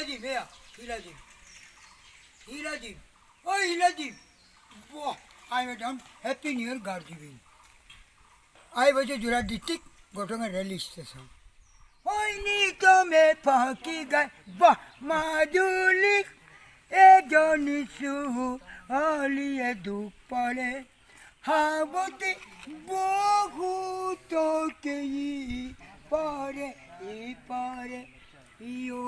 Hiladim, ja, Hiladim. Hiladim. Oh, Hiladim. Wow, I was on Happy New Year Gardivin. I was a Juradistic, got on a release station. ওই নিতমে ফাঁকি গায় বাহ মাদুলিক এজনি সুহু আলিয়ে দুপারে হাবতে বহুত কেই পারে ইও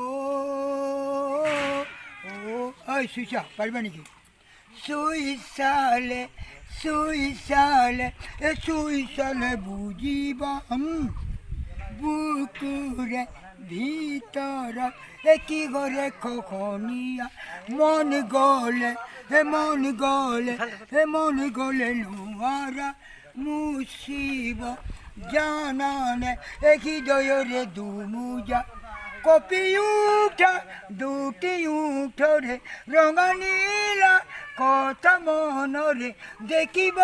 ও ওই সুশা পারবে নাকি সুইসালে সুইসালে বুঝিবা বুকুরে ভিতর কি করে খনিয়া মন গলে লোহারা মুসিব জানানে কি দয়রে দুমুজা কপি উঠা দুটি উঠরে রঙানীলা কথা মনরে দেখিব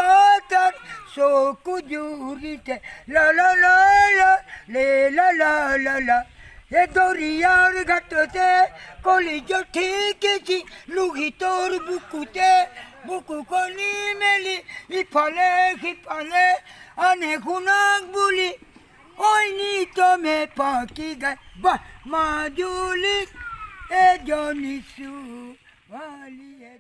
তার চকু জুৰিতে লা লা লা লা লে লা লা লা লা এ দৰিয়াৰ ঘাটতে কলিজ ঠিকিছি লুঘি তোৰ বুকু কলি মেলি ইফালে সিফালে আনে শুনাক বুলি ঐ নিতমে ফাঁকি গায় বাহ মাজুলীত এজনী ছোৱালীয়ে